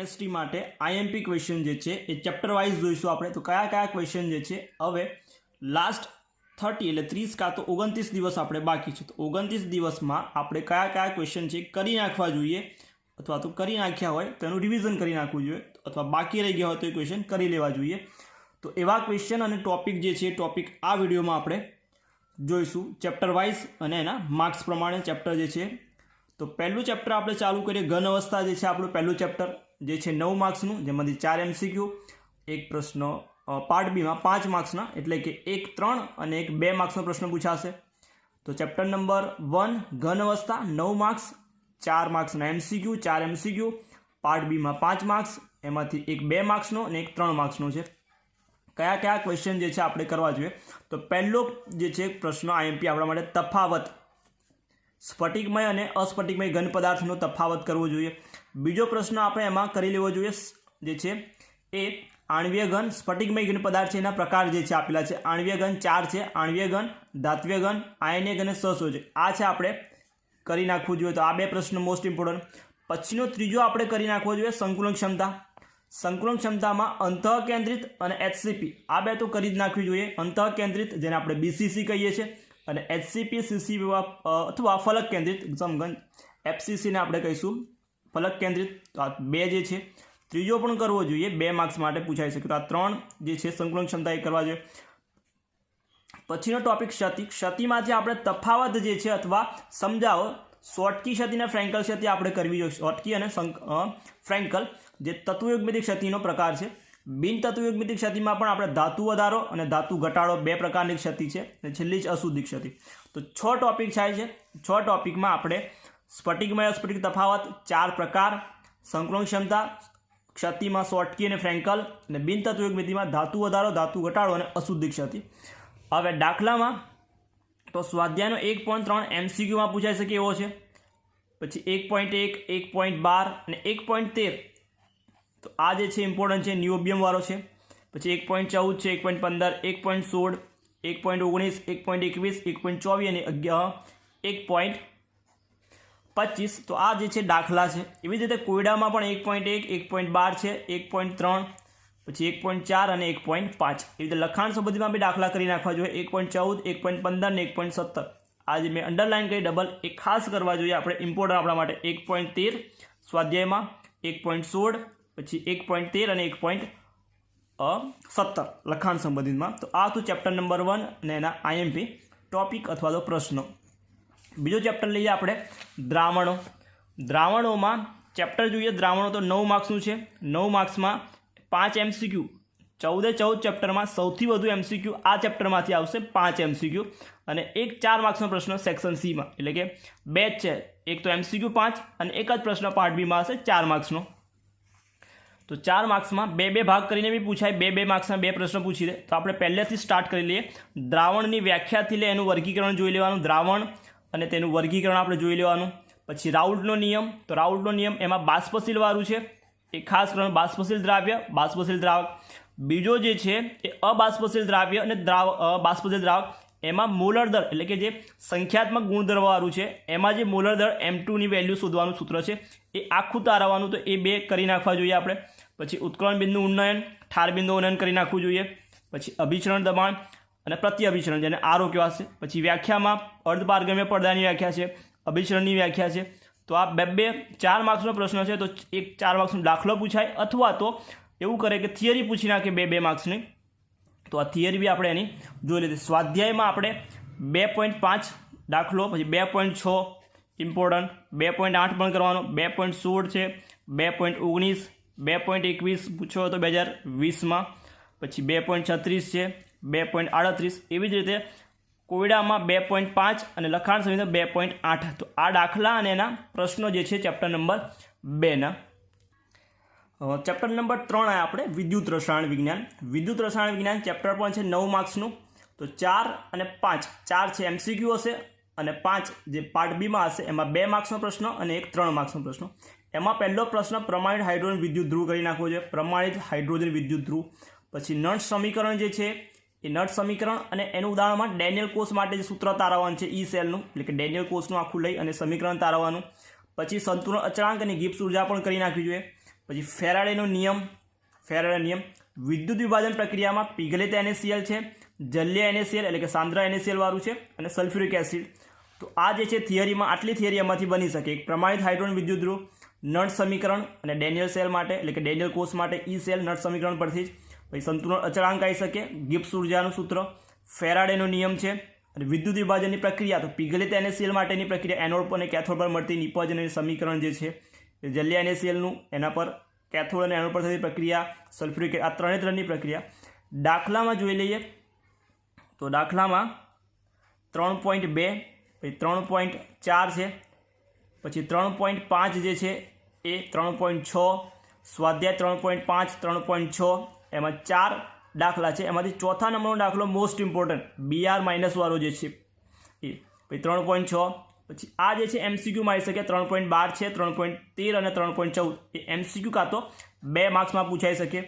Chemistry માટે IMP question જે છે એ ચેપ્ટર વાઇઝ જોઈશું આપણે. તો કયા કયા ક્વેશ્ચન જે છે હવે લાસ્ટ 30 એટલે 30 કાં તો 29 દિવસ આપણે બાકી છે. તો 29 દિવસમાં આપણે કયા કયા ક્વેશ્ચન છે કરી નાખવા જોઈએ, અથવા તો કરી નાખ્યા હોય તો એનું રિવિઝન કરી નાખવું જોઈએ, અથવા બાકી રહી ગયા હોય તો એ ક્વેશ્ચન કરી લેવા જોઈએ. તો એવા ક્વેશ્ચન અને ટોપિક જે છે ટોપિક આ વિડીયોમાં આપણે જોઈશું ચેપ્ટર વાઇઝ અને એના માર્ક્સ પ્રમાણે ચેપ્ટર જે છે. તો પહેલું ચેપ્ટર આપણે ચાલુ કરીએ. ઘન અવસ્થા જે છે આપણું પહેલું ચેપ્ટર જે છે 9 માર્ક્સનું, જેમાંથી 4 MCQ, એક પ્રશ્ન પાર્ટ બીમાં 5 માર્ક્સના, એટલે કે 1 3 અને 1 2 માર્ક્સનો પ્રશ્ન પૂછાશે. તો ચેપ્ટર નંબર 1 ઘન અવસ્થા 9 માર્ક્સ, 4 માર્ક્સના MCQ, 4 MCQ, પાર્ટ બીમાં 5 માર્ક્સ, એમાંથી 1 2 માર્ક્સનો અને 1 3 માર્ક્સનો છે. કયા કયા ક્વેશ્ચન જે છે આપણે કરવા જોઈએ. તો પહેલો જે છે પ્રશ્ન આઈએમપી આપણા માટે તફાવત, સ્ફટિકમય અને અસ્ફટિકમય ઘન પદાર્થનો તફાવત કરવો જોઈએ. બીજો પ્રશ્ન આપણે એમાં કરી લેવો જોઈએ જે છે એ આણ્વીય ઘન, સ્ફટિકમય ઘન પદાર્થ છે એના પ્રકાર જે છે આપેલા છે. આણ્વીય ઘન 4 છે, આણ્વીય ઘન, ધાત્વીય ઘન, આયનીય ઘન અને સહસંયોજક. આ છે આપણે કરી નાખવું જોઈએ. તો આ બે પ્રશ્ન મોસ્ટ ઇમ્પોર્ટન્ટ. પછીનો ત્રીજો આપણે કરી નાખવો જોઈએ સંકુલન ક્ષમતા. સંકુલન ક્ષમતામાં અંતઃકેન્દ્રિત અને HCP આ બે તો કરી જ નાખવી જોઈએ. અંતઃકેન્દ્રિત જેને આપણે BCC કહીએ છીએ, અને HCP CCP અથવા ફલક કેન્દ્રિત સમઘન FCC ને આપણે કહીશું ફલક કેન્દ્રિત. તો આ બે જે છે. ત્રીજો પણ કરવો જોઈએ, 2 માર્ક્સ માટે પૂછાઈ શકે. તો આ 3 જે છે સંકલન ક્ષમતા એ કરવા જોઈએ. પછીનો ટોપિક ક્ષતિ. ક્ષતિમાંથી આપણે તફાવત જે છે અથવા સમજાવો. શોર્ટકી ક્ષતિ અને ફ્રેન્કલ ક્ષતિ આપણે કરવી જોઈએ. શોર્ટકી અને ફ્રેન્કલ જે તત્વયુગ્મિતિક ક્ષતિનો પ્રકાર છે. બિન તત્વયુગ્મિતિક ક્ષતિમાં પણ આપણે ધાતુ વધારો અને ધાતુ ઘટાડો 2 પ્રકારની ક્ષતિ છે, અને છેલ્લી જ અશુદ્ધિ ક્ષતિ. તો 6 ટોપિક થાય છે. 6 ટોપિકમાં આપણે સ્ફટિકમય અસ્ફટિક તફાવત 4 પ્રકાર, સંકલન ક્ષમતા, ક્ષતિમાં શોર્ટકી અને ફ્રેન્કલ, અને બિન તત્વયુગ્મિતિમાં ધાતુ વધારો, ધાતુ ઘટાડો અને અશુદ્ધિ ક્ષતિ. હવે દાખલામાં તો સ્વાધ્યાયનો 1.3 MCQમાં પૂછાઈ શકે એવો છે. પછી 1.1, 1.12 અને 1.13. તો આ જે છે ઇમ્પોર્ટન્ટ છે, નિયોબિયમ વાળો છે. પછી 1.14 છે, 1.15, 1.16, 1.19, 1.21, 1.24 અને 1.25. તો આ જે છે દાખલા છે. એવી જ રીતે કોયડામાં પણ 1.1, 1.12 છે, 1.3, પછી 1.4 અને 1.5. એવી રીતે લખાણ સંબંધીમાં બી દાખલા કરી નાખવા જોઈએ. 1.14, 1.15 અને 1.17. આ જે મેં અંડરલાઇન કરી ડબલ એ ખાસ કરવા જોઈએ આપણે, ઇમ્પોર્ટન્ટ આપણા માટે. 1.13 સ્વાધ્યાયમાં, 1.16, પછી 1.13 અને 1.17 લખાણ સંબંધિતમાં. તો આ હતું ચેપ્ટર નંબર 1 અને એના આઈએમપી ટોપિક અથવા તો પ્રશ્નો. બીજો ચેપ્ટર લઈએ આપણે દ્રાવણો. દ્રાવણોમાં ચેપ્ટર જોઈએ દ્રાવણો તો 9 માર્ક્સનું છે. 9 માર્ક્સમાં 5 MCQ. 14 ચેપ્ટરમાં સૌથી વધુ MCQ આ ચેપ્ટરમાંથી આવશે, 5 MCQ, અને એક 4 માર્ક્સનો પ્રશ્ન સેક્શન Cમાં, એટલે કે 2 જ છે. એક તો MCQ 5 અને એક જ પ્રશ્ન પાર્ટ બીમાં હશે 4 માર્ક્સનો. તો 4 માર્ક્સમાં 2 ભાગ કરીને બી પૂછાય. 2 માર્ક્સના 2 પ્રશ્ન પૂછી દે. તો આપણે પહેલેથી સ્ટાર્ટ કરી લઈએ. દ્રાવણની વ્યાખ્યાથી લે એનું વર્ગીકરણ જોઈ લેવાનું. દ્રાવણ અને તેનું વર્ગીકરણ આપણે જોઈ લેવાનું. પછી રાઉલ્ટનો નિયમ. તો રાઉલ્ટનો નિયમ એમાં બાષ્પશીલ વાળું છે, એ ખાસ કરવાનું. બાષ્પશીલ દ્રાવ્ય, બાષ્પશીલ દ્રાવક. બીજો જે છે એ અબાષ્પશીલ દ્રાવ્ય અને બાષ્પશીલ દ્રાવક. એમાં મોલર દર એટલે કે જે સંખ્યાત્મક ગુણધર્મવાળું છે, એમાં જે મોલર દર M2ની વેલ્યુ શોધવાનું સૂત્ર છે એ આખું તારવવાનું. તો એ 2 કરી નાખવા જોઈએ આપણે. પછી ઉત્કલન બિંદુ ઉન્નયન, ઠાર બિંદુ ઉન્નયન કરી નાખવું જોઈએ. પછી અભિસરણ દબાણ અને પ્રત્યઅભિસરણ જેને આરો કહેવાશે. પછી વ્યાખ્યામાં અર્ધપારગમ્ય પડદાની વ્યાખ્યા છે, અભિસરણની વ્યાખ્યા છે. તો આ 4 માર્ક્સનો પ્રશ્ન છે. તો એક 4 માર્ક્સનો દાખલો પૂછાય, અથવા તો એવું કરે કે થિયરી પૂછી નાખે 2 માર્ક્સની. તો આ થિયરી બી આપણે એની જોઈ લીધી. સ્વાધ્યાયમાં આપણે 2.5 દાખલો, પછી 2.6 ઇમ્પોર્ટન્ટ, 2.8 પણ કરવાનો, 2.16 છે, 2.19, 2.21 પૂછ્યો હતો 2020માં, પછી 2.36 છે, 2.38. એવી જ રીતે કોયડામાં 2.5 અને લખાણ સંબંધી 2.8. તો આ દાખલા અને એના પ્રશ્નો જે છે ચેપ્ટર નંબર 2ના. ચેપ્ટર નંબર 3 આપણે વિદ્યુત રસાયણ વિજ્ઞાન. વિદ્યુત રસાયણ વિજ્ઞાન ચેપ્ટર પણ છે 9 માર્ક્સનું. તો 4 અને 5, 4 છે MCQ હશે, અને 5 જે પાર્ટ બીમાં હશે એમાં 2 માર્ક્સનો પ્રશ્ન અને એક 3 માર્ક્સનો પ્રશ્ન. એમાં પહેલો પ્રશ્ન પ્રમાણિત હાઇડ્રોજન વિદ્યુત ધ્રુવ કરી નાખવો જોઈએ. પ્રમાણિત હાઇડ્રોજન વિદ્યુત ધ્રુવ. પછી નટ સમીકરણ જે છે એ નટ સમીકરણ, અને એનું ઉદાહરણમાં ડેનિયલ કોષ માટે જે સૂત્ર તારવવાનું છે E સેલનું, એટલે કે ડેનિયલ કોષનું આખું લઈ અને સમીકરણ તારવવાનું. પછી સંતુલન અચળાંક અને ગિબ્સ ઉર્જા પણ કરી નાખવી જોઈએ. પછી ફેરાડેનો નિયમ, વિદ્યુત વિભાજન પ્રક્રિયામાં પીગળિત NaCl છે, જલીય NaCl એટલે કે સાંદ્ર NaCl વાળું છે, અને સલ્ફ્યુરિક એસિડ. તો આ જે છે થિયરીમાં આટલી થિયરી એમાંથી બની શકે. એક પ્રમાણિત હાઇડ્રોજન વિદ્યુત ધ્રુવ, નળ સમીકરણ, અને ડેનિયલ સેલ માટે એટલે કે ડેનિયલ કોષ માટે E સેલ નળ સમીકરણ પરથી જ. પછી સંતુલન અચળાંક આવી શકે, ગિબ્સ ઉર્જાનું સૂત્ર, ફેરાડેનો નિયમ છે, અને વિદ્યુત વિભાજનની પ્રક્રિયા તો પીગળિત NaCl માટેની પ્રક્રિયા એનોડ પર અને કેથોડ પર મળતી નિપજન સમીકરણ જે છે જલીય NaClનું એના પર કેથોડ અને એનોડ પર થતી પ્રક્રિયા, સલ્ફ્યુરિક, આ ત્રણની પ્રક્રિયા. દાખલામાં જોઈ લઈએ તો દાખલામાં 3.2, પછી 3.4 છે, પછી 3.5 જે છે એ 3.6, સ્વાધ્યાય 3.5, 3.6, એમાં 4 દાખલા છે. એમાંથી ચોથા નંબરનો દાખલો મોસ્ટ ઇમ્પોર્ટન્ટ BR- વાળો જે છે એ. પછી 3.6, પછી આ જે છે MCQ માં આવી શકે. 3.12 છે, 3.13 અને 3.14 એ MCQ કાં તો 2 માર્ક્સમાં પૂછાઈ શકે.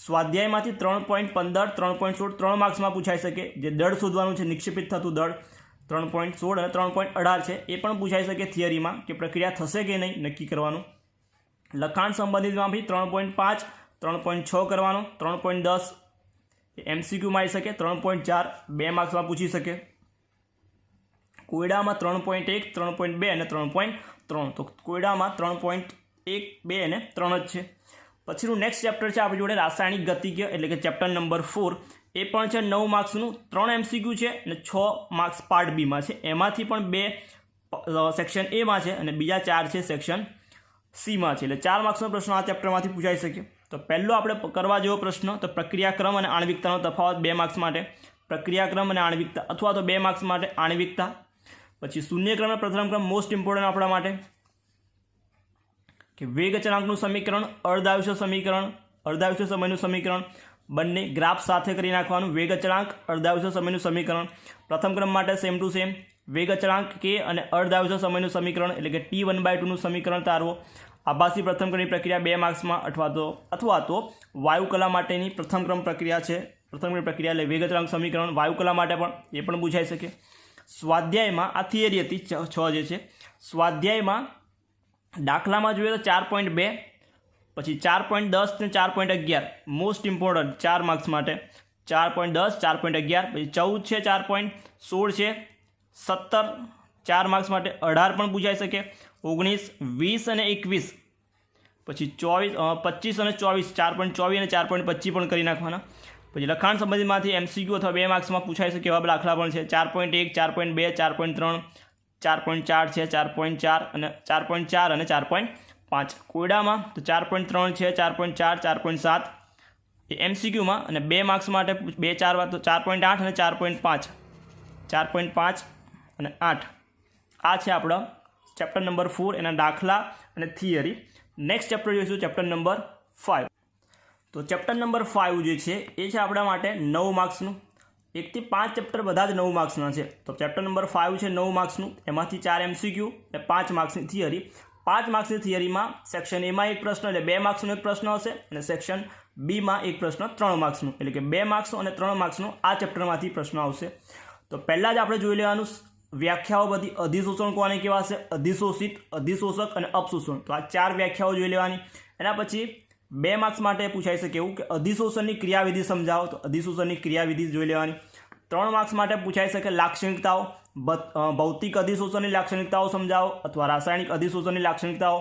સ્વાધ્યાયમાંથી 3.15, 3.16 3 માર્ક્સમાં પૂછાઈ શકે. જે દળ શોધવાનું છે, નિક્ષેપિત થતું દળ 3.16 અને 3.18 છે એ પણ પૂછાઈ શકે થિયરીમાં, કે પ્રક્રિયા થશે કે નહીં નક્કી કરવાનું. લખાણ સંબંધિતમાં બી 3.5, 3.6 કરવાનો. 3.10 MCQ માં આવી શકે. 3.4 2 માર્ક્સમાં પૂછી શકે. કોયડામાં 3.1, 3.2 અને 3.3. તો કોયડામાં 3.1, 2 અને 3 જ છે. પછીનું નેક્સ્ટ ચેપ્ટર છે આપણી જોડે રાસાયણિક ગતિકીય એટલે કે ચેપ્ટર નંબર 4. એ પણ છે 9 માર્ક્સનું. 3 MCQ છે અને 6 માર્ક્સ પાર્ટ બીમાં છે. એમાંથી પણ 2 સેક્શન એમાં છે અને બીજા 4 છે સેક્શન સીમાં છે. એટલે 4 માર્ક્સનો પ્રશ્ન આ ચેપ્ટરમાંથી પૂછાઈ શકે. તો પહેલો આપણે કરવા જેવો પ્રશ્ન તો પ્રક્રિયાક્રમ અને આણ્વિકતાનો તફાવત 2 માર્ક્સ માટે. પ્રક્રિયાક્રમ અને આણ્વિકતા અથવા તો 2 માર્ક્સ માટે આણ્વિકતા. પછી શૂન્યક્રમ અને પ્રથમ ક્રમ મોસ્ટ ઇમ્પોર્ટન્ટ આપણા માટે, કે વેગ અચળાંકનું સમીકરણ, અર્ધાયુષ્ય સમીકરણ, અર્ધાયુષ્ય સમયનું સમીકરણ બંને ગ્રાફ સાથે કરી નાખવાનું. વેગ અચળાંક, અર્ધાયુષ્ય સમયનું સમીકરણ. પ્રથમ ક્રમ માટે સેમ ટુ સેમ વેગ અચળાંક K અને અર્ધાયુષ્ય સમયનું સમીકરણ એટલે કે T1/2 નું સમીકરણ તારવો. આભાસી પ્રથમ ક્રમની પ્રક્રિયા 2 માર્ક્સમાં અથવા તો વાયુકલા માટેની પ્રથમ ક્રમ પ્રક્રિયા છે. પ્રથમ ક્રમની પ્રક્રિયા એટલે વેગ અચળાંક સમીકરણ વાયુકલા માટે પણ એ પણ પૂછાઈ શકે. સ્વાધ્યાયમાં આ થિયરી હતી 6 જે છે. સ્વાધ્યાયમાં દાખલામાં જોઈએ તો 4.2, પછી 4.10 ને 4.11 મોસ્ટ ઇમ્પોર્ટન્ટ 4 માર્ક્સ માટે. 4.10, 4.11, પછી 14 છે, 4.16 છે, 17 4 માર્ક્સ માટે. 18 પણ પૂછાઈ શકે. 19, 20 અને 21, પછી 25 અને 24, 4.24 અને 4.25 પણ કરી નાખવાના. પછી લખાણ સંબંધીમાંથી MCQ અથવા 2 માર્ક્સમાં પૂછાઈ શકે એવા દાખલા પણ છે. 4.1, 4.2, 4.3, 4.4 છે, 4.4 અને 4.4 અને 4.5. કોયડામાં તો 4.3 છે, 4.4, 4.7 એ MCQમાં, અને 2 માર્ક્સ માટે 2, 4 તો 4.8 અને 4.5, 4.5 અને 8. આ છે આપણો ચેપ્ટર નંબર 4 એના દાખલા અને થિયરી. નેક્સ્ટ ચેપ્ટર જોઈશું ચેપ્ટર નંબર 5. તો ચેપ્ટર નંબર 5 જે છે એ છે આપણા માટે 9 માર્ક્સનું. 1 થી 5 ચેપ્ટર બધા જ 9 માર્ક્સના છે. તો ચેપ્ટર નંબર 5 છે 9 માર્ક્સનું. એમાંથી 4 MCQ અને 5 માર્ક્સની થિયરી. 5 માર્ક્સની થિયરીમાં સેક્શન એમાં એક પ્રશ્ન એટલે 2 માર્ક્સનો એક પ્રશ્ન હશે, અને સેક્શન બીમાં એક પ્રશ્ન 3 માર્ક્સનું એટલે કે 2 માર્ક્સનો અને 3 માર્ક્સનો આ ચેપ્ટરમાંથી પ્રશ્ન આવશે. તો પહેલાં જ આપણે જોઈ લેવાનું વ્યાખ્યાઓ બધી. અધિશોષણ કોને કહેવાશે, અધિશોષિત, અધિશોષક અને અપશોષણ. તો આ 4 વ્યાખ્યાઓ જોઈ લેવાની. એના પછી 2 માર્ક્સ માટે પૂછાઈ શકે એવું કે અધિશોષણની ક્રિયાવિધિ સમજાવો, તો અધિશોષણની ક્રિયાવિધિ જોઈ લેવાની. 3 માર્ક્સ માટે પૂછાઈ શકે લાક્ષણિકતાઓ, ભૌતિક અધિશોષણની લાક્ષણિકતાઓ સમજાવો, અથવા રાસાયણિક અધિશોષણની લાક્ષણિકતાઓ,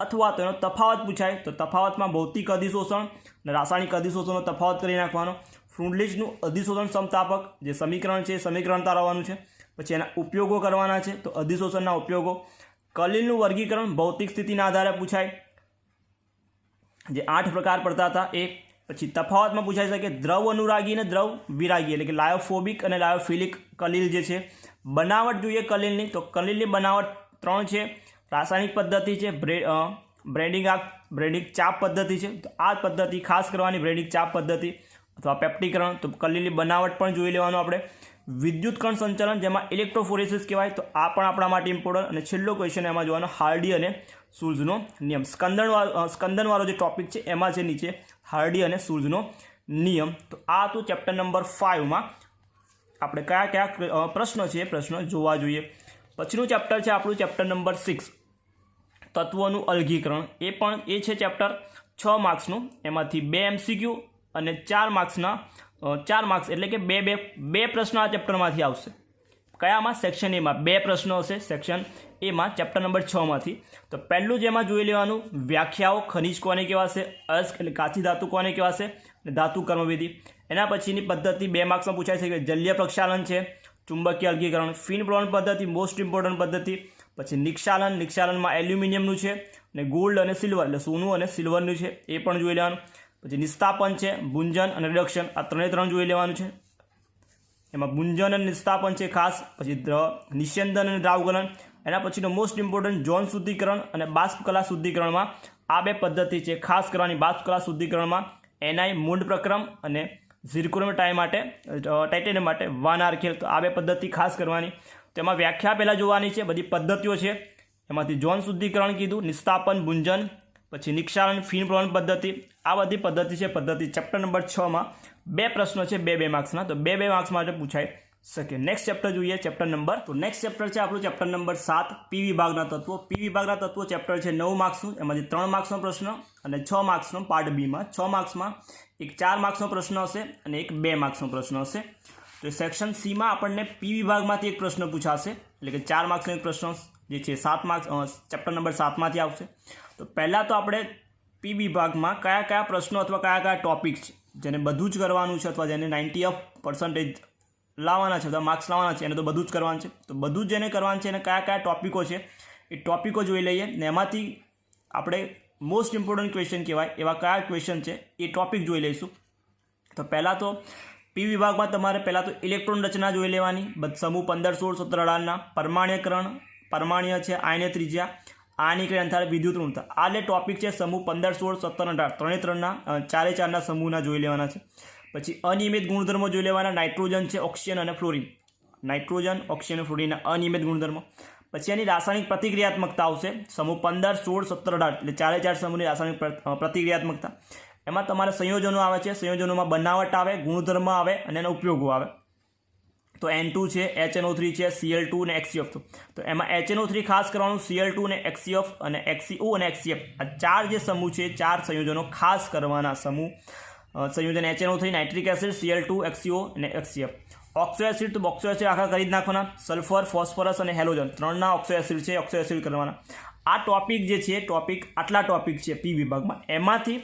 અથવા તો એનો તફાવત પૂછાય તો તફાવતમાં ભૌતિક અધિશોષણ અને રાસાયણિક અધિશોષણનો તફાવત કરી નાખવાનો. ફ્રુન્ડલિચનું અધિશોષણ સમતાપક જે સમીકરણ છે સમીકરણ તારવવાનું છે. પછી એના ઉપયોગો કરવાના છે, તો અધિશોષણના ઉપયોગો. કલિલનું વર્ગીકરણ ભૌતિક સ્થિતિના આધારે પૂછાય, જે 8 પ્રકાર પડતા હતા એ. પછી તફાવતમાં પૂછાઈ શકે દ્રવ અનુરાગી અને દ્રવ વિરાગી એટલે કે લાયોફોબિક અને લાયોફિલિક કલિલ જે છે. બનાવટ જોઈએ કલિલની, તો કલિલની બનાવટ 3 છે. રાસાયણિક પદ્ધતિ છે બ્રેડિંગ ચાપ પદ્ધતિ છે. તો આ પદ્ધતિ ખાસ કરવાની બ્રેડિંગ ચાપ પદ્ધતિ અથવા પેપ્ટીકરણ. તો કલિલની બનાવટ પણ જોઈ લેવાનું આપણે. વિદ્યુત કણ સંચલન જેમાં ઇલેક્ટ્રોફોરેસિસ કહેવાય, તો આ પણ આપણા માટે ઇમ્પોર્ટન્ટ. અને છેલ્લો ક્વેશ્ચન એમાં જોવાનો હાર્ડી અને શુલ્ઝનો નિયમ. સ્કંદનવાળો જે ટોપિક છે એમાં છે નીચે હાર્ડી અને શુલ્ઝનો નિયમ. તો આ હતું ચેપ્ટર નંબર 5માં આપણે કયા કયા પ્રશ્નો છે એ પ્રશ્નો જોવા જોઈએ. પછીનું ચેપ્ટર છે આપણું ચેપ્ટર નંબર 6 તત્વોનું અલગીકરણ. એ છે ચેપ્ટર 6 માર્ક્સનું, એમાંથી 2 MCQ અને 4 માર્ક્સના 4 માર્ક્સ એટલે કે બે પ્રશ્નો આ ચેપ્ટરમાંથી આવશે. કયામાં? સેક્શન એમાં 2 પ્રશ્નો હશે, સેક્શન એમાં ચેપ્ટર નંબર 6 માંથી. તો પહેલું જેમાં જોઈ લેવાનું વ્યાખ્યાઓ, ખનિજ કોને કહેવાશે, અયસ્ક એટલે કાચી ધાતુ કોને કહેવાશે, અને ધાતુ કર્મવિધિ. એના પછીની પદ્ધતિ 2 માર્ક્સમાં પૂછાય છે કે જલીય પ્રક્ષાલન છે, ચુંબકીય અલગીકરણ, ફિન બ્લોન પદ્ધતિ મોસ્ટ ઇમ્પોર્ટન્ટ પદ્ધતિ. પછી નિક્ષાલનમાં એલ્યુમિનિયમનું છે, અને ગોલ્ડ અને સિલ્વર એટલે સોનું અને સિલ્વરનું છે, એ પણ જોઈ લેવાનું. પછી નિસ્તાપન છે, ભુંજન અને રિડક્શન, આ 3 જોઈ લેવાનું છે. એમાં ભુંજન અને નિસ્તાપન છે ખાસ. પછી નિસ્યંદન અને દ્રાવગલન. એના પછીનો મોસ્ટ ઇમ્પોર્ટન્ટ ઝોન શુદ્ધિકરણ અને બાષ્પકલા શુદ્ધિકરણમાં આ 2 પદ્ધતિ છે ખાસ કરવાની. બાષ્પકલા શુદ્ધિકરણમાં NI મૂંડ પ્રક્રમ અને ઝિર્કોનિયમ ટાઇટેનિયમ માટે વાન આર્કેલ. તો આ 2 પદ્ધતિ ખાસ કરવાની. તેમાં વ્યાખ્યા પહેલાં જોવાની છે, બધી પદ્ધતિઓ છે. એમાંથી ઝોન શુદ્ધિકરણ કીધું, નિસ્તાપન, ભુંજન, પછી નિક્ષાલન, ફિન બ્લોન પદ્ધતિ, આ બધી પદ્ધતિ છે. પદ્ધતિ ચેપ્ટર નંબર 6માં 2 પ્રશ્નો છે, 2 માર્ક્સના. તો 2 માર્ક્સ માટે પૂછાઈ શકે. નેક્સ્ટ ચેપ્ટર જોઈએ, ચેપ્ટર નંબર. તો નેક્સ્ટ ચેપ્ટર છે આપણું ચેપ્ટર નંબર 7, પી વિભાગના તત્વો. પી વિભાગના તત્વો ચેપ્ટર છે 9 માર્ક્સનું, એમાંથી 3 માર્ક્સનો પ્રશ્ન અને 6 માર્ક્સનો પાર્ટ બીમાં. 6 માર્ક્સમાં એક 4 માર્ક્સનો પ્રશ્ન હશે અને એક 2 માર્ક્સનો પ્રશ્ન હશે. તો સેક્શન સીમાં આપણને પી વિભાગમાંથી એક પ્રશ્ન પૂછાશે, એટલે કે 4 માર્ક્સનો એક પ્રશ્ન જે છે 7 માર્ક્સ ચેપ્ટર નંબર 7માંથી આવશે. તો પહેલાં તો આપણે પી વિભાગમાં કયા પ્રશ્નો અથવા કયા ટોપિક છે જેને બધું જ કરવાનું છે, અથવા જેને 90% લાવવાના છે, અથવા માર્ક્સ લાવવાના છે, એને તો બધું જ કરવાનું છે. તો બધું જ જેને કરવાનું છે એને કયા ટોપિકો છે એ ટોપિકો જોઈ લઈએ, ને એમાંથી આપણે મોસ્ટ ઇમ્પોર્ટન્ટ ક્વેશ્ચન કહેવાય એવા કયા ક્વેશ્ચન છે એ ટોપિક જોઈ લઈશું. તો પહેલાં તો પી વિભાગમાં તમારે પહેલાં તો ઇલેક્ટ્રોન રચના જોઈ લેવાની, સમૂહ 15, 16, 17, 18ના પરમાણ્યકરણ, પરમાણ્ય છે, આયન ત્રિજ્યા, આયનીકરણ અંતર, વિદ્યુત ઋણતા. આ જે ટોપિક છે સમૂહ 15, 16, 17, 18 3ના 4 સમૂહના જોઈ લેવાના છે. પછી અનિયમિત ગુણધર્મો જોઈ લેવાના, નાઇટ્રોજન છે, ઓક્સિજન અને ફ્લોરિન. નાઇટ્રોજન, ઓક્સિજન અને ફ્લોરિનના અનિયમિત ગુણધર્મો. પછી એની રાસાયણિક પ્રતિક્રિયાત્મકતા આવશે, સમૂહ 15, 16, 17, 18 એટલે 4 સમૂહની રાસાયણિક પ્રતિક્રિયાત્મકતા. એમાં તમારે સંયોજનો આવે છે, સંયોજનોમાં બનાવટ આવે, ગુણધર્મ આવે અને એના ઉપયોગો આવે. તો N2 છે, HNO3 છે, Cl2 અને HCF. તો એમાં HNO3 ખાસ કરવાનું, Cl2 અને HCF અને HCO અને HCF આ 4 જે સમૂહ છે, 4 સંયોજનો ખાસ કરવાના સમૂહ. સંયોજન HNO3, nitric acid, Cl2, HCO અને HCF. ઓક્સો એસિડ તો ઓક્સો એસિડ આખા કરી જ નાખવાના, સલ્ફર, ફોસ્ફરસ અને હેલોજન 3ના ઓક્સો એસિડ છે, ઓક્સો એસિડ કરવાના. આ ટોપિક જે છે આટલા ટોપિક છે પી વિભાગમાં. એમાંથી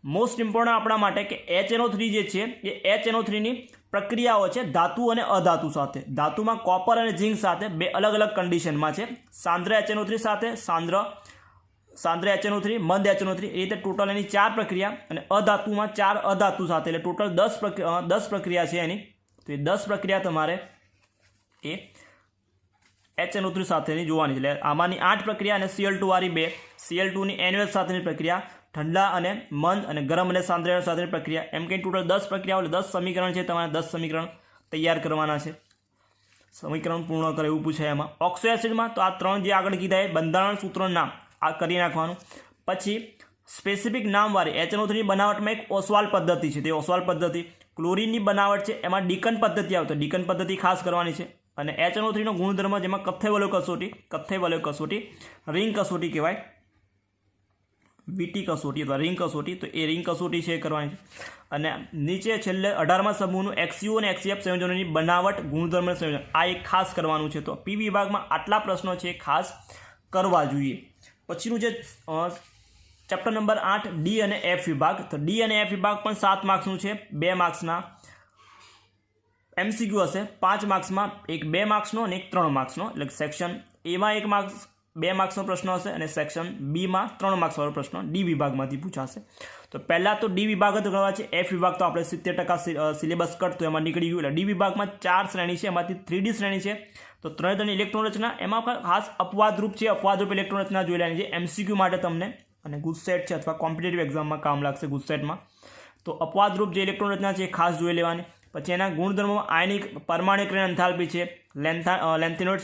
મોસ્ટ ઇમ્પોર્ટન્ટ આપણા માટે કે HNO3 જે છે એ HNO3ની પ્રક્રિયાઓ છે ધાતુ અને અધાતુ સાથે. ધાતુમાં કોપર અને ઝિંક સાથે 2 અલગ અલગ કન્ડિશનમાં છે, સાંદ્ર HNO3 સાથે સાંદ્ર HNO3, મંદ HNO3, એ રીતે ટોટલ એની 4 પ્રક્રિયા, અને અધાતુમાં 4 અધાતુ સાથે, એટલે ટોટલ 10 પ્રક્રિયા છે એની. તો એ 10 પ્રક્રિયા તમારે એ HNO3 સાથેની જોવાની છે. એટલે આમાંની 8 પ્રક્રિયા અને Cl2 વાળી 2, Cl2ની NaOH સાથેની પ્રક્રિયા, ઠંડા અને મંદ અને ગરમ અને સાંદ્ર સાથેની પ્રક્રિયા, એમ કંઈ ટોટલ 10 પ્રક્રિયાઓ, એટલે 10 સમીકરણ છે. તમારે 10 સમીકરણ તૈયાર કરવાના છે, સમીકરણ પૂર્ણ કરે એવું પૂછાય એમાં. ઓક્સો એસિડમાં તો આ 3 જે આગળ કીધા એ બંધારણ સૂત્રનું નામ આ કરી નાખવાનું. પછી સ્પેસિફિક નામવાળી HNO3ની બનાવટમાં એક ઓસ્વાલ્ડ પદ્ધતિ છે, તે ઓસ્વાલ્ડ પદ્ધતિ. ક્લોરીનની બનાવટ છે એમાં ડીકન પદ્ધતિ આવે, તો ડીકન પદ્ધતિ ખાસ કરવાની છે. અને HNO3નો ગુણધર્મ જેમાં કથ્થઈ વલય કસોટી, રિંગ કસોટી કહેવાય, વીટી કસોટી અથવા રિંગ કસોટી, તો એ રિંગ કસોટી છે એ કરવાની છે. અને નીચે છેલ્લે 18મા સમૂહનું HCO અને HCF સંયોજનોની બનાવટ, ગુણધર્મ સંયોજન, આ એક ખાસ કરવાનું છે. તો પી વિભાગમાં આટલા પ્રશ્નો છે ખાસ કરવા જોઈએ. પછીનું જે ચેપ્ટર નંબર 8 ડી અને એફ વિભાગ. તો ડી અને એફ વિભાગ પણ 7 માર્ક્સનું છે, 2 માર્ક્સના MCQ હશે, 5 માર્ક્સમાં એક 2 માર્ક્સનો અને એક 3 માર્ક્સનો. એટલે સેક્શન એમાં 1 માર્ક્સ 2 માર્ક્સનો પ્રશ્ન હશે અને સેક્શન બીમાં 3 માર્ક્સવાળો પ્રશ્ન ડી વિભાગમાંથી પૂછાશે. તો પહેલાં તો ડી વિભાગ જ ગણવા છે. એફ વિભાગ તો આપણે 70% સિલેબસ કટ તો એમાં નીકળી ગયું. એટલે ડી વિભાગમાં 4 શ્રેણી છે, એમાંથી 3D શ્રેણી છે. તો 3 ઇલેક્ટ્રોન રચના, એમાં ખાસ અપવાદરૂપ છે, અપવાદરૂપ ઇલેક્ટ્રોન રચના જોઈ લેવાની છે MCQ માટે તમને, અને ગુજસેટ છે અથવા કોમ્પિટિટિવ એક્ઝામમાં કામ લાગશે ગુજસેટમાં. તો અપવાદરૂપ જે ઇલેક્ટ્રોન રચના છે એ ખાસ જોઈ લેવાની. પછી એના ગુણધર્મોમાં આયનિક પરમાણ્વીકરણ એન્થાલ્પી છે, લેન્થેનોઇડ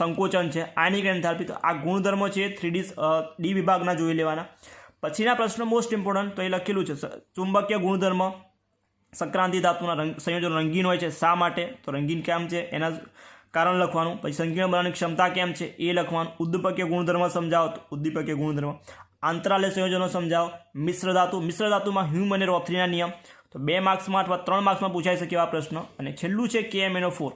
સંકોચન છે, આયનિકરણ એન્થાલ્પી. તો આ ગુણધર્મો છે 3D ડી વિભાગના જોઈ લેવાના. પછીના પ્રશ્નો મોસ્ટ ઇમ્પોર્ટન્ટ તો એ લખેલું છે ચુંબકીય ગુણધર્મ, સંક્રાંતિ ધાતુના સંયોજનો રંગીન હોય છે, શા માટે? તો રંગીન કેમ છે એના કારણ લખવાનું. પછી સંકીર્ણ બનાવવાની ક્ષમતા કેમ છે એ લખવાનું. ઉદ્દીપકીય ગુણધર્મ સમજાવો, તો ઉદ્દીપકીય ગુણધર્મ. આંતરાલય સંયોજનો સમજાવો, મિશ્ર ધાતુમાં હ્યુમ અને રોથરીના નિયમ, તો 2 માર્ક્સમાં અથવા 3 માર્ક્સમાં પૂછાઈ શકે એવા પ્રશ્નો. અને છેલ્લું છે KMnO4,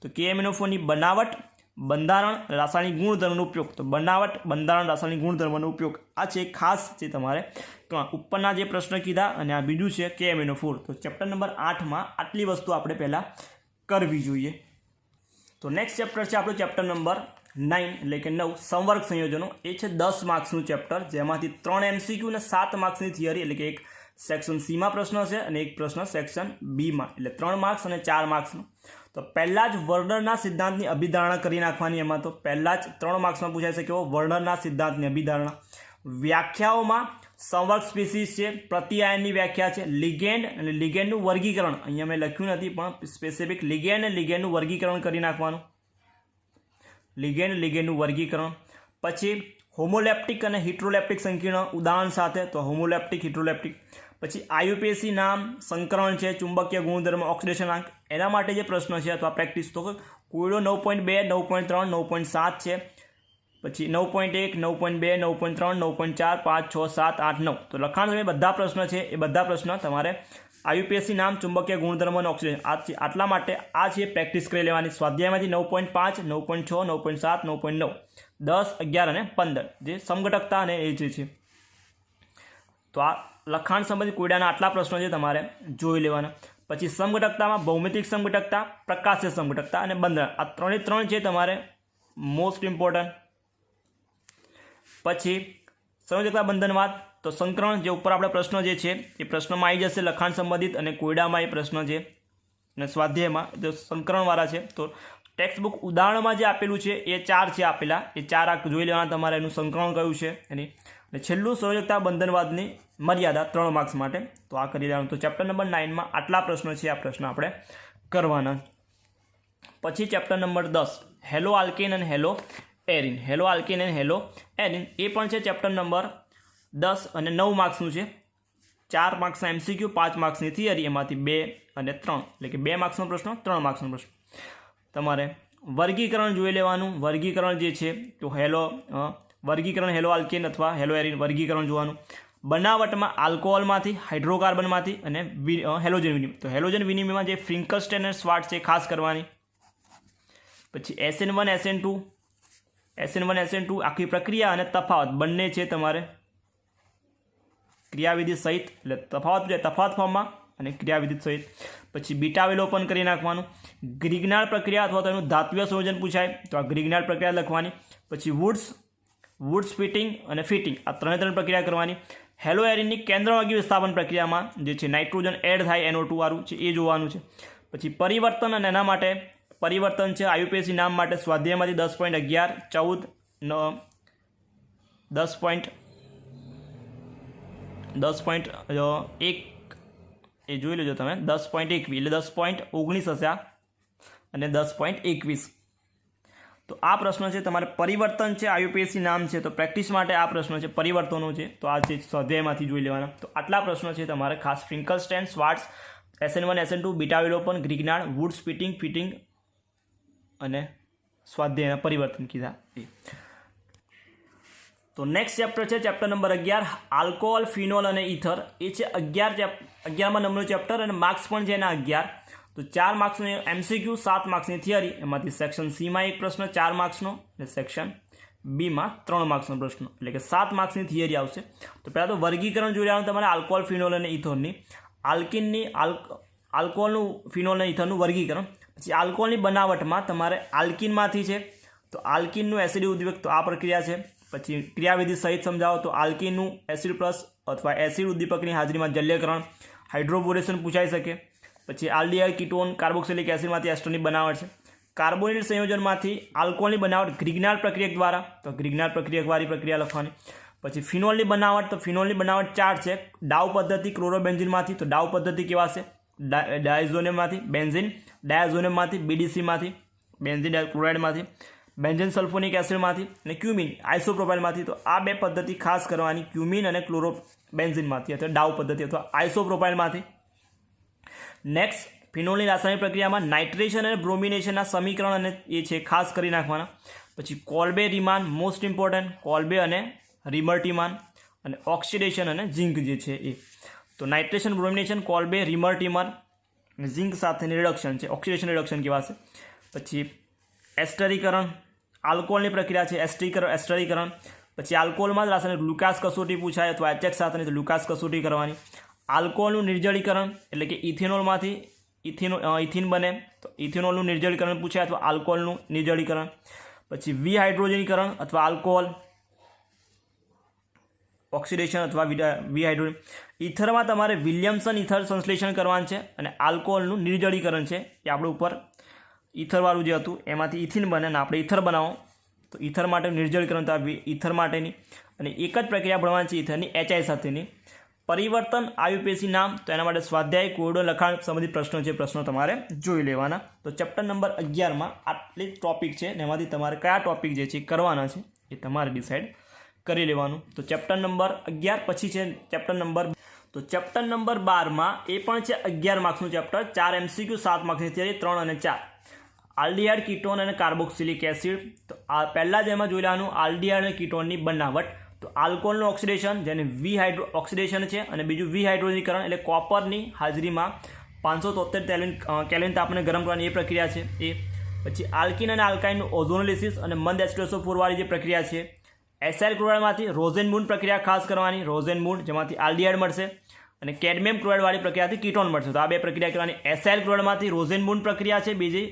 તો KMnO4ની બનાવટ, બંધારણ, રાસાયણિક ગુણધર્મનો ઉપયોગ. તો બનાવટ, બંધારણ, રાસાયણિક ગુણધર્મનો ઉપયોગ આ છે ખાસ છે તમારે ઉપરના જે પ્રશ્ન કીધા, અને આ બીજું છે KMnO4. તો ચેપ્ટર નંબર 8માં આટલી વસ્તુ આપણે પહેલાં કરવી જોઈએ. તો નેક્સ્ટ ચેપ્ટર છે આપણું ચેપ્ટર નંબર 9 એટલે કે 9, સંવર્ગ સંયોજનો. એ છે 10 માર્ક્સનું ચેપ્ટર, જેમાંથી 3 MCQ અને 7 માર્ક્સની થિયરી, એટલે કે એક સેક્શન સીમાં પ્રશ્ન છે અને એક પ્રશ્ન સેક્શન બીમાં, એટલે 3 માર્ક્સ અને 4 માર્ક્સનો. તો પહેલાં જ વર્નરના સિદ્ધાંતની અભિધારણા કરી નાખવાની. એમાં તો પહેલાં જ 3 માર્ક્સમાં પૂછાઈ શકે એવો વર્નરના સિદ્ધાંતની અભિધારણા. વ્યાખ્યાઓમાં સંવર્ગ સ્પીસીસ છે, પ્રતિઆયનની વ્યાખ્યા છે, લિગેન્ડ અને લિગેન્ડનું વર્ગીકરણ, અહીંયા મેં લખ્યું નથી પણ સ્પેસિફિક લિગેન્ડ અને લિગેન્ડનું વર્ગીકરણ કરી નાખવાનું. લિગેન્ડનું વર્ગીકરણ. પછી હોમોલેપ્ટિક અને હિટ્રોલેપ્ટિક સંકીર્ણ ઉદાહરણ સાથે, તો હોમોલેપ્ટિક, હિટ્રોલેપ્ટિક. પછી IUPAC નામ, સંકરણ છે, ચુંબકીય ગુણધર્મ, ઓક્સિડેશન આંક, એના માટે જે પ્રશ્ન છે અથવા પ્રેક્ટિસ, તો કોયડો 9.2, 9.3, 9.7 છે. પછી 9.1, 9.2, 9.3, 9.4, 5, 6, 7, 8, 9. તો લખાણ સમય બધા પ્રશ્ન છે એ બધા પ્રશ્ન તમારે IUPAC નામ, ચુંબકીય ગુણધર્મ અને ઓક્સિજન આટલા માટે આ છે પ્રેક્ટિસ કરી લેવાની. સ્વાધ્યાયમાંથી 9.5, 9.6, 9.7, 9.9, 10, 11 અને 15 જે સમઘટકતા અને એ જે છે. તો આ લખાણ સંબંધિત કોયડાના આટલા પ્રશ્નો છે તમારે જોઈ લેવાના. પછી સમઘટકતામાં ભૌમિતિક સમઘટકતા, પ્રકાશીય સમઘટકતા અને બંધન, આ 3 છે તમારે મોસ્ટ ઇમ્પોર્ટન્ટ. પછી સંયોજકતા બંધનવાદ, તો સંકરણ જે ઉપર આપણે પ્રશ્નો જે છે એ પ્રશ્નમાં આવી જશે લખાણ સંબંધિત, અને કોયડામાં એ પ્રશ્ન છે અને સ્વાધ્યાયમાં જો સંકરણવાળા છે. તો ટેક્સ્ટ બુક ઉદાહરણમાં જે આપેલું છે એ 4 છે આપેલા, એ 4 આ જોઈ લેવાના તમારે, એનું સંકરણ કયું છે એની. અને છેલ્લું સંયોજકતા બંધનવાદની મર્યાદા 3 માર્ક્સ માટે, તો આ કરી લેવાનું. તો ચેપ્ટર નંબર 9માં આટલા પ્રશ્નો છે, આ પ્રશ્ન આપણે કરવાના. પછી ચેપ્ટર નંબર 10, હેલો આલ્કેન અને હેલો એરિન. હેલો આલ્કેન અને હેલો એરિન એ પણ છે ચેપ્ટર નંબર 10 અને 9 માર્ક્સનું છે. 4 માર્ક્સના MCQ, 5 માર્ક્સની થિયરી, એમાંથી 2 અને 3, એટલે કે 2 માર્ક્સનો પ્રશ્ન, 3 માર્ક્સનો પ્રશ્ન. તમારે વર્ગીકરણ જોઈ લેવાનું. વર્ગીકરણ જે છે તો વર્ગીકરણ હેલો આલ્કેન અથવા હેલો એરિન વર્ગીકરણ જોવાનું. બનાવટમાં આલ્કોહોલમાંથી, હાઇડ્રોકાર્બનમાંથી અને હેલોજન વિનિમય. તો હેલોજન વિનિમયમાં જે ફ્રિન્કલસ્ટેન અને શ્વાર્ટ્ઝ છે ખાસ કરવાની. પછી SN1 SN2 આખી પ્રક્રિયા અને તફાવત બંને છે તમારે ક્રિયાવિધિ સહિત, એટલે તફાવત ફોર્મમાં અને ક્રિયાવિધિ સહિત. પછી બીટા અવલોકન કરી નાખવાનું. ગ્રિગ્નાર્ડ પ્રક્રિયા અથવા તો એનું ધાત્વિય સંયોજન પૂછાય, તો આ ગ્રિગ્નાર્ડ પ્રક્રિયા લખવાની. પછી વુડ્સ ફિટિંગ અને ફિટિંગ, આ 3 પ્રક્રિયા કરવાની. હેલો એરિનની કેન્દ્રવાગી વિસ્થાપન પ્રક્રિયામાં જે છે નાઇટ્રોજન એડ થાય NO2 વાળું છે એ જોવાનું છે. પછી પરિવર્તન, અને એના માટે પરિવર્તન છે IUPAC નામ માટે સ્વાધ્યાયમાંથી 10.11, 14, 10.1 એ જોઈ લેજો તમે, 10.21 એટલે 10.19 હશે આ, અને 10.21. તો આ પ્રશ્ન છે તમારે પરિવર્તન છે, IUPAC નામ છે, તો પ્રેક્ટિસ માટે આ પ્રશ્ન છે પરિવર્તનો છે, તો આ છે સ્વાધ્યાયમાંથી જોઈ લેવાના. તો આટલા પ્રશ્નો છે તમારે ખાસ ફ્રિન્કલસ્ટેન, શ્વાર્ટ્ઝ, SN1 SN2, બીટા અવલોકન, ગ્રિગ્નાર્ડ, વુડ્સ ફિટિંગ અને સ્વાધ્યાયના પરિવર્તન કીધા એ. તો નેક્સ્ટ ચેપ્ટર છે ચેપ્ટર નંબર 11, આલ્કોહોલ, ફિનોલ અને ઇથર. એ છે 11માં નંબરનું ચેપ્ટર, અને માર્ક્સ પણ છે એના 11. તો 4 માર્ક્સનું MCQ, 7 માર્ક્સની થિયરી, એમાંથી સેક્શન સીમાં એક પ્રશ્ન 4 માર્ક્સનો અને સેક્શન બીમાં 3 માર્ક્સનો પ્રશ્ન, એટલે કે 7 માર્ક્સની થિયરી આવશે. તો પહેલાં તો વર્ગીકરણ જોઈ લેવાનું તમારે આલ્કોહોલ, ફિનોલ અને ઇથોનની. આલ્કોહોલનું, ફિનોલ અને ઇથરનું વર્ગીકરણ. પછી આલ્કોહોલની બનાવટમાં તમારે આલ્કિનમાંથી છે, તો આલ્કિનનું એસિડ ઉદ્દીપક, તો આ પ્રક્રિયા છે. પછી ક્રિયાવિધિ સહિત સમજાવો, તો આલ્કિનનું એસિડ પ્લસ અથવા એસિડ ઉદ્દીપકની હાજરીમાં જલ્યકરણ, હાઇડ્રોબોરેશન પૂછાઈ શકે. પછી આલ્ડીહાઇડ, કીટોન, કાર્બોક્સિલિક એસિડમાંથી એસ્ટરની બનાવટ છે. કાર્બોનેટ સંયોજનમાંથી આલ્કોહોલની બનાવટ ગ્રિગ્નાર્ડ પ્રક્રિયક દ્વારા, તો ગ્રિગ્નાર્ડ પ્રક્રિયકવાળી પ્રક્રિયા લખવાની. પછી ફિનોલની બનાવટ, તો ફિનોલની બનાવટ 4 છે. ડાઉ પદ્ધતિ ક્લોરોબેન્ઝિનમાંથી, તો ડાઉ પદ્ધતિ કેવા છે? ડાયઝોનેમમાંથી, બેન્ઝિન ડાયઝોનેમમાંથી, BDCમાંથી, બેન્ઝિન ક્લોરાઇડમાંથી, બેન્ઝિન સલ્ફોનિક એસિડમાંથી અને ક્યુમિન આઇસોપ્રોપાઇલમાંથી. તો આ 2 પદ્ધતિ ખાસ કરવાની, ક્યુમિન અને ક્લોરોબેન્ઝિનમાંથી અથવા ડાઉ પદ્ધતિ અથવા આઇસોપ્રોપાઇલમાંથી. નેક્સ્ટ, ફિનોલની રાસાયણિક પ્રક્રિયામાં નાઇટ્રેશન અને બ્રોમિનેશનના સમીકરણ અને એ છે ખાસ કરી નાખવાના. પછી કોલ્બે, રીમાન, મોસ્ટ ઇમ્પોર્ટન્ટ, કોલ્બે અને રિમર્ટીમાન. અને ઓક્સિડેશન અને ઝિંક જે છે એ. તો નાઇટ્રેશન, બ્રોમિનેશન, કોલ્બે, રીમર, ટીમર અને ઝિંક સાથેની રિડક્શન છે, ઓક્સિડેશન રિડક્શન કહેવાશે. પછી એસ્ટરીકરણ, આલ્કોહોલની પ્રક્રિયા છે એસ્ટરીકરણ. પછી આલ્કોહોલમાં જ રાસાયણિક લુકાસ કસોટી પૂછાય અથવા HX સાથેની તો લુકાસ કસોટી કરવાની. આલ્કોહોલનું નિર્જળીકરણ એટલે કે ઇથેનોલમાંથી ઇથિન બને તો ઇથેનોલનું નિર્જળીકરણ પૂછાય અથવા આલ્કોહોલનું નિર્જળીકરણ. પછી વિહાઇડ્રોજનીકરણ અથવા આલ્કોહોલ ઓક્સિડેશન અથવા વિહાઇડ્રોજન. ઇથરમાં તમારે વિલિયમસન ઇથર સંશ્લેષણ કરવાનું છે અને આલ્કોહોલનું નિર્જળીકરણ છે એ આપણે ઉપર ઇથરવાળું જે હતું એમાંથી ઇથિન બને અને આપણે ઇથર બનાવો તો ઇથર માટે નિર્જળીકરણ તો ઇથર માટેની. અને એક જ પ્રક્રિયા ભણવાની છે ઇથરની HI સાથેની. પરિવર્તન આયુપેશી નામ તો એના માટે સ્વાધ્યાય, કોડો, લખાણ સંબંધિત પ્રશ્નો છે, પ્રશ્નો તમારે જોઈ લેવાના. તો ચેપ્ટર નંબર 11માં આટલી ટોપિક છે ને એમાંથી તમારે કયા ટોપિક જે છે કરવાના છે એ તમારે ડિસાઇડ કરી લેવાનું. તો ચેપ્ટર નંબર 11 પછી છે ચેપ્ટર નંબર 12માં એ પણ છે 11 માર્ક્સનું ચેપ્ટર, 4 MCQ, 7 માર્ક્સની થિયરી, 3 અને 4. આલ્ડીહાઇડ, કીટોન અને કાર્બોક્સિલિક એસિડ. તો આ પહેલાં જ એમાં જોઈ લેવાનું આલ્ડીહાઇડ અને કીટોનની બનાવટ. તો આલ્કોહોલનું ઓક્સિડેશન જેને ઓક્સિડેશન છે અને બીજું વિહાઇડ્રોજનીકરણ એટલે કોપરની હાજરીમાં 573 કેલ્વિન તાપમાને ગરમ કરવાની એ પ્રક્રિયા છે એ. પછી આલ્કિન અને આલ્કાઇનનું ઓઝોનોલિસિસ અને મંદ H2SO4 વાળી જે પ્રક્રિયા છે. એસાઇલ ક્લોરાઇડમાંથી રોઝેનમૂન પ્રક્રિયા ખાસ કરવાની, રોઝેનમૂન જેમાંથી આલ્ડીહાઇડ મળશે અને કેડમિયમ ક્લોરાઇડ વાળી પ્રક્રિયાથી કીટોન મળશે. તો આ બે પ્રક્રિયા કરવાની. એસાઇલ ક્લોરાઇડમાંથી રોઝેનમૂન પ્રક્રિયા છે, બીજી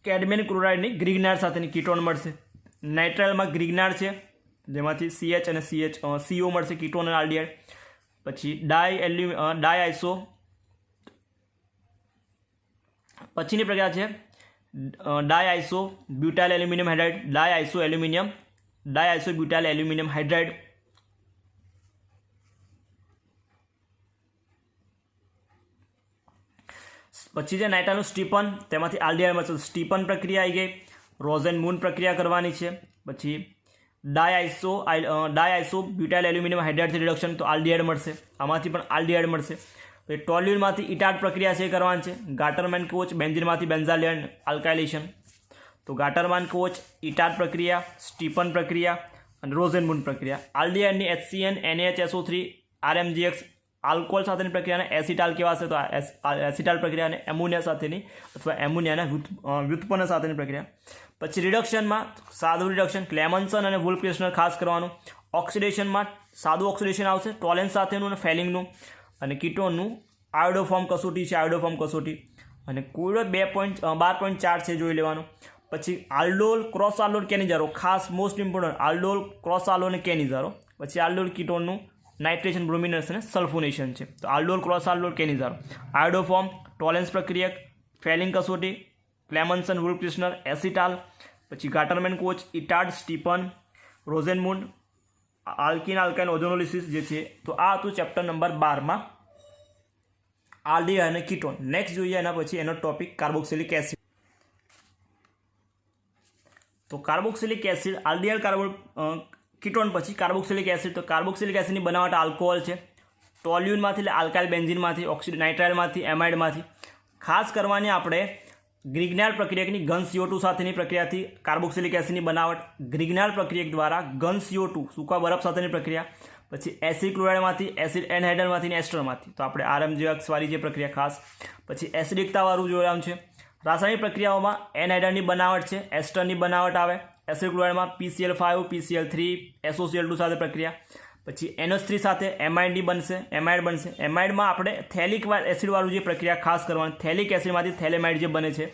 કેડમિયમ ક્લોરાઇડની ગ્રિગ્નાર્ડ સાથેની કીટોન મળશે. નાઇટ્રાઇલમાં ગ્રિગ્નાર્ડ છે જેમાંથી CH અને CO મળશે, કીટોન અને આલ્ડીહાઇડ. પછી ડાયઆઇસો પછીની પ્રક્રિયા છે diisobutylaluminium hydride, diisobutylaluminium hydride. પછી છે નાઇટ્રાઇલનું સ્ટીપન, તેમાંથી આલ્ડીહાઇડ મળશે, સ્ટીપન પ્રક્રિયા આવી ગઈ. રોઝેનમૂન પ્રક્રિયા કરવાની છે. પછી ડાયઆઇસો બ્યુટાઇલ એલ્યુમિનિયમ હાઇડ્રાઇડથી રિડક્શન તો આલ્ડીહાઇડ મળશે, આમાંથી પણ આલ્ડીહાઇડ મળશે. પછી ટોલ્યુનમાંથી ઇટાટ પ્રક્રિયા છે કરવાની છે. ગાટરમેન કોચ બેન્ઝીનમાંથી બેન્ઝાઇલ આલ્કાઇલેશન. તો ગાટરમાન કોચ, ઇટાટ પ્રક્રિયા, સ્ટીપન પ્રક્રિયા અને રોઝેનમૂન પ્રક્રિયા. આલ્ડીહાઇડની HCN, NaHSO3, RMGX આલ્કોહોલ સાથેની પ્રક્રિયાને એસિટાલ કહેવાશે. તો એસિટાલ પ્રક્રિયા અને એમોનિયા સાથેની અથવા એમોનિયાના વ્યુત્પન્ન સાથેની પ્રક્રિયા. પછી રિડક્શનમાં સાદું રિડક્શન, ક્લેમન્સન અને વુલ્ફ-કિર્ચનર ખાસ કરવાનું. ઓક્સિડેશનમાં સાદું ઓક્સિડેશન આવશે ટોલેન્સ સાથેનું અને ફેલિંગનું. અને કીટોનનું આયોડોફોર્મ કસોટી છે, આયોડોફોર્મ કસોટી. અને કોડો 12.4 છે જોઈ લેવાનું. પછી આલ્ડોલ ક્રોસ આલ્ડોલ કેનિઝારો ખાસ most important, aldol cross aldol અને કેનિઝારો. પછી આલ્ડોલ કીટોનનું નાઇટ્રેશન, બ્રોમિનેશન અને સલ્ફોનેશન છે. તો આલ્ડોલ ક્રોસ આલ્ડોલ કેનિઝારો, આયોડોફોર્મ, ટોલેન્સ પ્રક્રિયા, ફેલિંગ કસોટી, ક્લેમન્સન, વુલ્ફ-કિર્ચનર, એસિટાલ. પછી ગાટરમેન કોચ, ઇટાડ, સ્ટીપન, રોઝેનમૂન, આલ્કિન આલ્કાઇન ઓઝોનોલિસિસ જે છે. તો આ હતું ચેપ્ટર નંબર 12માં આલ્ડીહાઇડ અને કીટોન. નેક્સ્ટ જોઈએ એના પછી એનો ટોપિક કાર્બોક્સિલિક એસિડ. તો કાર્બોક્સિલિક એસિડ, આલ્ડીહાઇડ કીટોન પછી કાર્બોક્સિલિક એસિડ. તો કાર્બોક્સિલિક એસિડની બનાવટ આલ્કોહોલ છે, ટોલ્યુનમાંથી એટલે આલ્કાઇલ બેન્ઝીનમાંથી, નાઇટ્રાઇલમાંથી, એમાઇડમાંથી. ખાસ કરવાની આપણે ગ્રિગ્નાર્ડ પ્રક્રિયકની ઘન CO2 સાથેની પ્રક્રિયાથી કાર્બોક્સિલિક એસિડની બનાવટ. ગ્રિગ્નાર્ડ પ્રક્રિયક દ્વારા ઘન CO2 સૂકા બરફ સાથેની પ્રક્રિયા. પછી એસિડ ક્લોરાઇડમાંથી, એસિડ એનહાઇડ્રાઇડમાંથી અને એસ્ટરમાંથી. તો આપણે RMGX વાળી જે પ્રક્રિયા ખાસ. પછી એસિડિકતાવાળું જોવાનું છે. રાસાયણિક પ્રક્રિયાઓમાં એનહાઇડ્રાઇડની બનાવટ છે, એસ્ટરની બનાવટ આવે. એસિડ ક્લોરાઇડમાં PCl5, PCl3, SOCl2 સાથે પ્રક્રિયા. પછી NH3 સાથે એમાઇડ બનશે. એમાઇડમાં આપણે થેલિક એસિડવાળું જે પ્રક્રિયા ખાસ કરવાની. થેલિક એસિડમાંથી થેલેમાઇડ જે બને છે.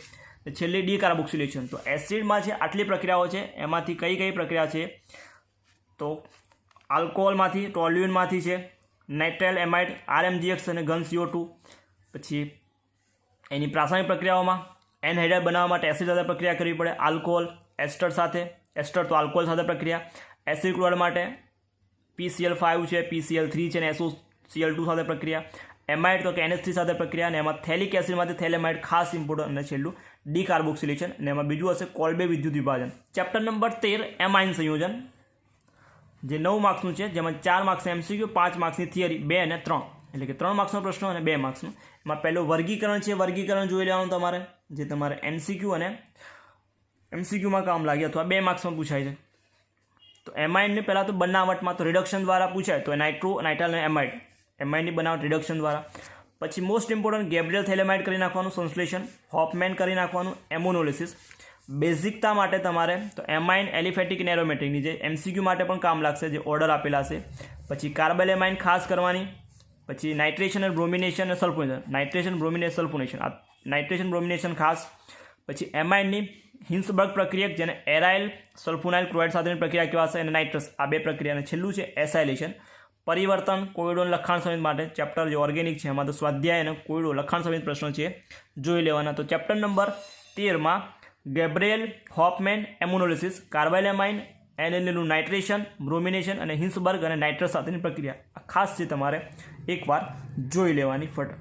છેલ્લી ડીકાર્બોક્સિલેશન. તો એસિડમાં છે આટલી પ્રક્રિયાઓ છે, એમાંથી કઈ પ્રક્રિયા છે તો આલ્કોહોલમાંથી, ટોલ્યુનમાંથી છે, નાઇટ્રાઇલ, એમાઇડ, RMGX અને ઘન CO2. પછી એની રાસાયણિક પ્રક્રિયાઓમાં એનહાઇડ્રાઇડ બનાવવા માટે એસિડ સાથે પ્રક્રિયા કરવી પડે. આલ્કોહોલ એસ્ટર સાથે, એસ્ટર તો આલ્કોહોલ સાથે પ્રક્રિયા. એસિડ ક્લોરાઇડ માટે PCl5 છે, PCl3 છે અને SOCl2 સાથે પ્રક્રિયા. એમાઇડ તો કે NH3 સાથે પ્રક્રિયા. અને એમાં થેલિક એસિડમાંથી થેલેમાઇડ ખાસ ઇમ્પોર્ટન્ટ. અને છેલ્લું ડીકાર્બોક્સિલેશન. અને એમાં બીજું હશે કોલ્બે વિદ્યુત વિભાજન. ચેપ્ટર નંબર 13 એમાઇન સંયોજન જે 9 માર્ક્સનું છે, જેમાં 4 માર્ક્સ MCQ, 5 માર્ક્સની થિયરી, 2 અને 3 એટલે કે 3 માર્ક્સનો પ્રશ્ન અને 2 માર્ક્સનું. એમાં પહેલું વર્ગીકરણ છે. વર્ગીકરણ જોઈ લેવાનું તમારે, જે તમારે MCQ અને MCQમાં કામ લાગે અથવા 2 માર્ક્સમાં પૂછાય છે. તો એમાઇડની પહેલાં તો બનાવટમાં તો રિડક્શન દ્વારા પૂછાય તો નાઇટ્રો નાઇટ્રાઇલ અને એમાઇડની બનાવટ રિડક્શન દ્વારા. પછી મોસ્ટ ઇમ્પોર્ટન્ટ ગેબ્રિયલ થેલેમાઇડ કરી નાખવાનું સંશ્લેષણ, હોફમેન કરી નાખવાનું એમોનોલિસિસ. બેઝિકતા માટે તમારે તો એમાઇન એલિફેટિક અને એરોમેટિકની જે એમસીક્યુ માટે પણ કામ લાગશે, જે ઓર્ડર આપેલા છે. પછી કાર્બલ એમાઇન ખાસ કરવાની. પછી નાઇટ્રેશન અને બ્રોમિનેશન અને સલ્ફોનેશન, નાઇટ્રેશન બ્રોમિનેશન સલ્ફોનેશન, આ નાઇટ્રેશન બ્રોમિનેશન ખાસ. પછી એમાઇનની હિન્સબર્ગ પ્રક્રિયા જેને એરાઇલ સલ્ફોનાઇલ ક્લોરાઇડ સાથેની પ્રક્રિયા કહેવાશે અને નાઇટ્રસ, આ બે પ્રક્રિયા. અને છેલ્લું છે એસાઇલેશન, પરિવર્તન કોયડોન લખાણ સમિત માટે. ચેપ્ટર જે ઓર્ગેનિક છે એમાં તો સ્વાધ્યાય અને કોયડો લખાણ સમિત પ્રશ્નો છે જોઈ લેવાના. તો ચેપ્ટર નંબર 13માં ગેબ્રિયલ, હોફમેન, એમોનોલિસિસ, કાર્બાઇલેમાઇન, એનએલનું નાઇટ્રેશન, બ્રોમિનેશન અને હિન્સબર્ગ અને નાઇટ્રસ સાથેની પ્રક્રિયા, આ ખાસ છે તમારે એકવાર જોઈ લેવાની ફટ.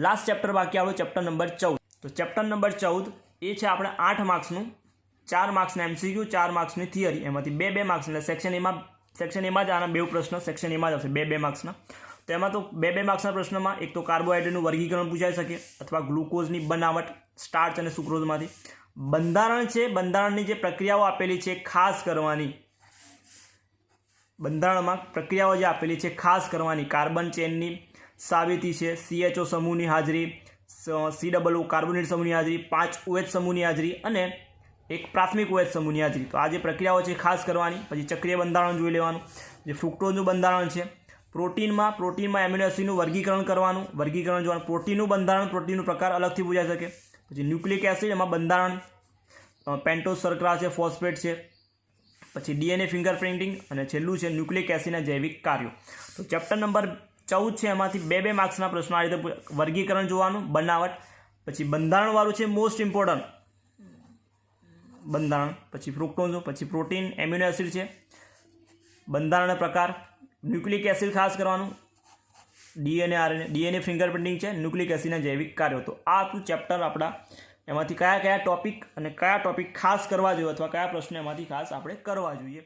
લાસ્ટ ચેપ્ટર બાકી આપણું ચેપ્ટર નંબર 14. તો ચેપ્ટર નંબર 14 એ છે આપણે 8 માર્ક્સનું, 4 માર્ક્સના એમસીક્યુ, 4 માર્ક્સની થિયરી, એમાંથી 2 માર્ક્સ. એટલે સેક્શન એમાં જ આના 2 પ્રશ્ન સેક્શન એમાં જ આવશે 2 માર્ક્સના. તો એમાં તો 2 માર્ક્સના પ્રશ્નમાં એક તો કાર્બોહાઈડ્રેટનું વર્ગીકરણ પૂછાઈ શકે અથવા ગ્લુકોઝની બનાવટ સ્ટાર્ચ અને સુક્રોઝમાંથી. બંધારણ છે, બંધારણની જે પ્રક્રિયાઓ આપેલી છે ખાસ કરવાની, બંધારણમાં પ્રક્રિયાઓ જે આપેલી છે ખાસ કરવાની. કાર્બન ચેનની સાબિતી છે, CHO સમૂહની હાજરી, COO કાર્બોનેટ સમૂહની હાજરી, 5 OH સમૂહની હાજરી અને એક પ્રાથમિક OH સમૂહની હાજરી. તો આ જે પ્રક્રિયાઓ છે ખાસ કરવાની. પછી ચક્રીય બંધારણ જોઈ લેવાનું, જે ફ્રુક્ટોઝનું બંધારણ છે. પ્રોટીનમાં એમિનો એસિડનું વર્ગીકરણ કરવાનું, વર્ગીકરણ જોવાનું. પ્રોટીનનું બંધારણ, પ્રોટીનનું પ્રકાર અલગથી પૂછાઈ શકે. પછી ન્યુક્લિક એસિડ, એમાં બંધારણ પેન્ટોઝ શર્કરા છે, ફોસ્ફેટ છે. પછી DNA ફિંગરપ્રિન્ટિંગ અને છેલ્લું છે ન્યુક્લિક એસિડના જૈવિક કાર્યો. તો ચેપ્ટર નંબર 14 છે, એમાંથી 2 માર્ક્સના પ્રશ્નો આ રીતે વર્ગીકરણ જોવાનું, બનાવટ. પછી બંધારણવાળું છે મોસ્ટ ઇમ્પોર્ટન્ટ બંધારણ. પછી ફ્રુક્ટોઝનું, પછી પ્રોટીન, એમિનો એસિડ છે, બંધારણ પ્રકાર, ન્યુક્લિક એસિડ ખાસ કરવાનું, DNA ફિંગરપ્રિન્ટિંગ છે, ન્યુક્લિક એસિડના જૈવિક કાર્યો. તો આ હતું ચેપ્ટર આપણા. એમાંથી કયા ટોપિક અને કયા ટોપિક ખાસ કરવા જોઈએ અથવા કયા પ્રશ્નો એમાંથી ખાસ આપણે કરવા જોઈએ.